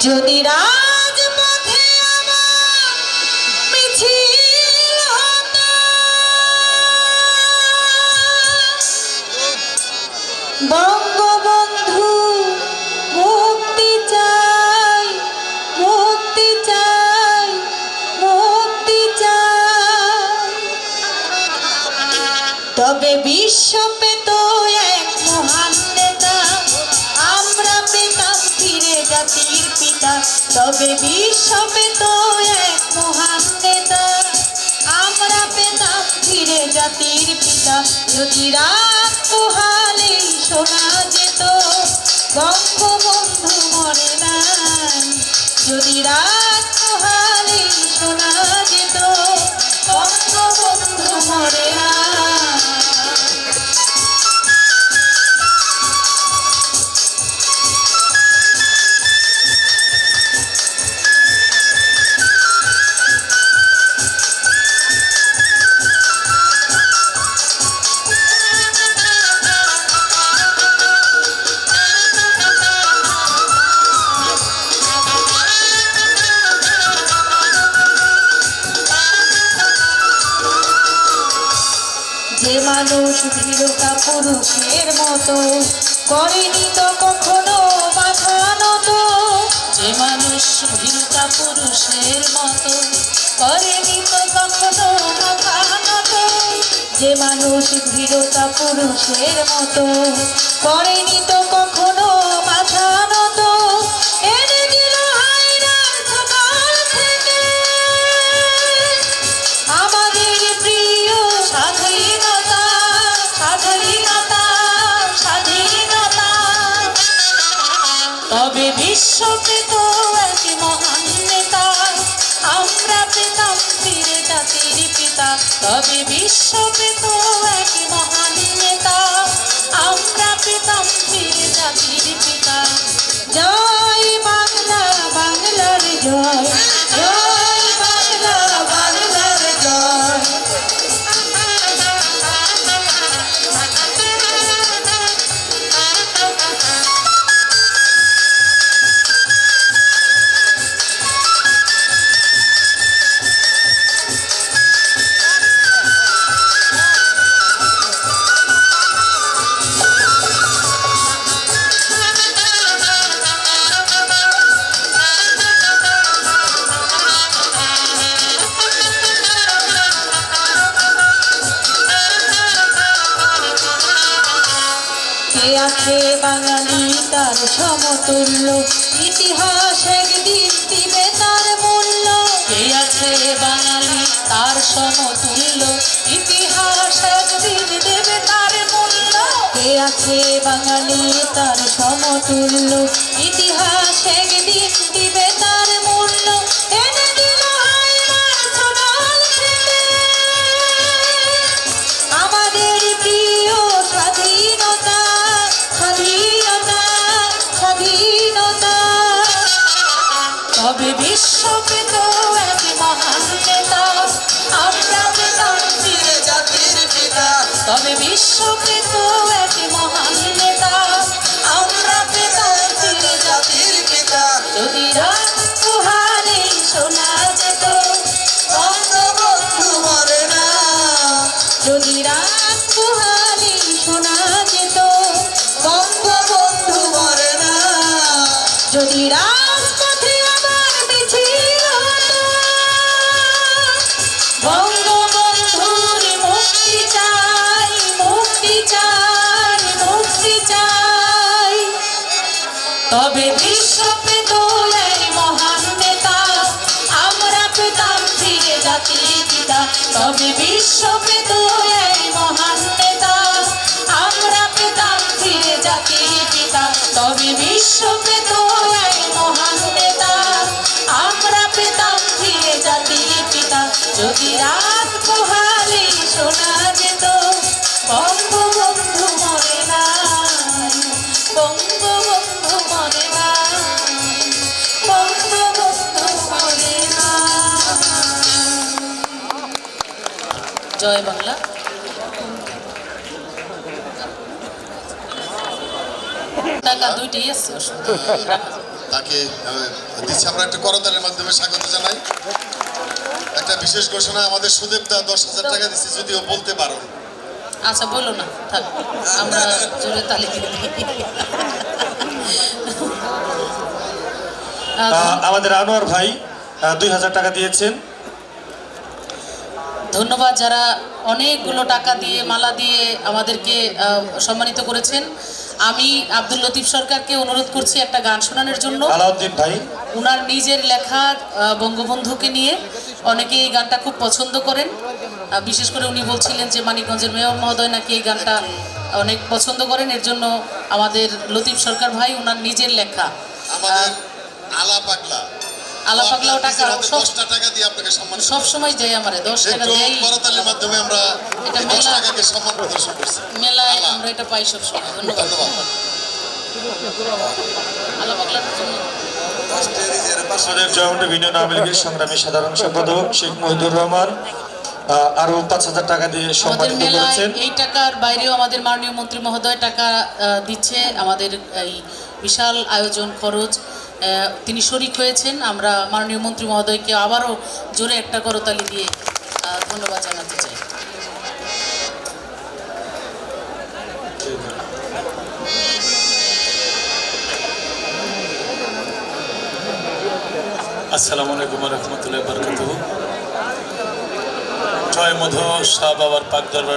যদি রাজপথে আমার মিছিল হতো, বঙ্গবন্ধু মুক্তি চাই, মুক্তি চাই, মুক্তি চাই, তবে বিশ্ব পেত এক মহান নেতা, আমরা পেতাম ফিরে জাতির পিতা। তবে বিশ্ব পেত এক মহান নেতা, আমরা পেতাম ফিরে জাতির পিতা। যদি রাত পোহালে শোনা যেত বঙ্গবন্ধু মরে নাই, যদি রাত পোহালে শোনা যেত বঙ্গবন্ধু মরে নাই। যে মানুষ দৃঢ়তা পুরুষের মতো করেনি তো কখনো মাথা নত, যে মানুষ দৃঢ়তা পুরুষের মতো করেনি তো কখনো মাথা নত, যে মানুষ দৃঢ়তা পুরুষের মতো করেনি তো কখনো মাথা নত, এনে দিল হায়নার সকাল থেকে আমাদের প্রিয় স্বাধীনতা, স্বাধীনতা, স্বাধীনতা। তবে বিশ্ব পেত এক মহান নেতা, আমরা পেতাম ফিরে জাতির পিতা। তবে বিশ্ব পেত এক মহান নেতা, আমরা পেতাম ফিরে জাতির পিতা। জয় বাংলা, বাংলার জয়, জয় বাংলা, বাংলার জয়। কে আছে বাঙালি তার সমতুল্য, ইতিহাস একদিন দিবে তার মূল্য। কে আছে বাঙালি তার সমতুল্য, ইতিহাস একদিন দেবে তার মূল্য। কে আছে বাঙালি তার সমতুল্য, ইতিহাস একদিন দিবে তার মূল্য। এনে দিল হায়নার সোনার থেকে আমাদের প্রিয় স্বাধীনতা, স্বাধীনতা, স্বাধীনতা। তবে বিশ্ব পেত এক মহান নেতা, আমরা পেতাম ফিরে জাতির পিতা। তবে বিশ্ব পেত এক মহান নেতা, আমরা পেতাম ফিরে জাতির পিতা। যদি রাত পোহালে শোনা যেত বঙ্গবন্ধু মরে না, যদি রাত পোহালে শোনা যেত বঙ্গবন্ধু মরে না। যদি রাজপথে আবার মিছিল হতো, বঙ্গবন্ধুর মুক্তি চাই, মুক্তি চাই, মুক্তি চাই। তবে বিশ্ব পেত এই মহান নেতা, আমরা পেতাম ফিরে জাতির পিতা। তবে বিশ্ব পেত এই মহান নেতা, আমরা পেতাম ফিরে জাতির পিতা। তবে বিশ্ব পেত এই মহান নেতা, আমরা পেতাম ফিরে জাতির পিতা। যদি রাত পোহালে শোনা যেত বঙ্গবন্ধু মরে নাই, বঙ্গবন্ধু মরে নাই, বঙ্গবন্ধু মরে নাই। জয় বাংলা। টাকা দুইটাই আছে। তাকে দিচ্ছি আমরা একটা করতালির মাধ্যমে স্বাগত জানাই। একটা বিশেষ ঘোষণা, আমাদের সুদেবদা 10,000 টাকা দিচ্ছে, যদিও বলতে পারো। আচ্ছা বলো না, থাক, আমরা জোরে তালি দিয়ে দিই। আমাদের আনোয়ার ভাই 2,000 টাকা দিয়েছেন। ধন্যবাদ যারা অনেকগুলো টাকা দিয়ে মালা দিয়ে আমাদেরকে সম্মানিত করেছেন। আমি আব্দুল লতিফ সরকারকে অনুরোধ করছি একটা গান শোনানোর জন্য। আলাউদ্দিন ভাই উনার নিজের লেখা বঙ্গবন্ধুকে নিয়ে অনেকে এই গানটা খুব পছন্দ করেন। বিশেষ করে উনি বলছিলেন যে মানিকগঞ্জের মেয়র মহোদয় নাকি এই গানটা অনেক পছন্দ করেন। এর জন্য আমাদের লতিফ সরকার ভাই উনার নিজের লেখা আমাদের আলা পাগলা টাকা টাকা দিয়ে আপনাকে সম্মান সব সময় দেয়, আমারে 10 টাকা দেয়। করতালির মাধ্যমে আমরা এটা 10 টাকাকে সম্মান প্রদর্শন করছি। মেলায় আমরা এটা পাই সব সময়। ধন্যবাদ। আলা পাগলার জন্য আমাদের জয়মন্ডি ইউনিয়ন আওয়ামী লীগের সংগ্রামী সাধারণ সম্পাদক শেখ মহিদুর রহমান আরো 5,000 টাকা দিয়ে আমাদের সম্মানিত মেলায় করেছেন। এই টাকার বাইরেও আমাদের মাননীয় মন্ত্রী মহোদয় টাকা দিচ্ছে। আমাদের এই বিশাল আয়োজন খরচ তিনি শরিক হয়েছেন। আমরা মাননীয় মন্ত্রী মহোদয়কে আবারও জোরে একটা করতালি দিয়ে ধন্যবাদ জানাতে চাই। আসসালামু আলাইকুম রহমতুল্লাহ বরকাতুহু। জয় মধু শাহ বাবার পাক দরবার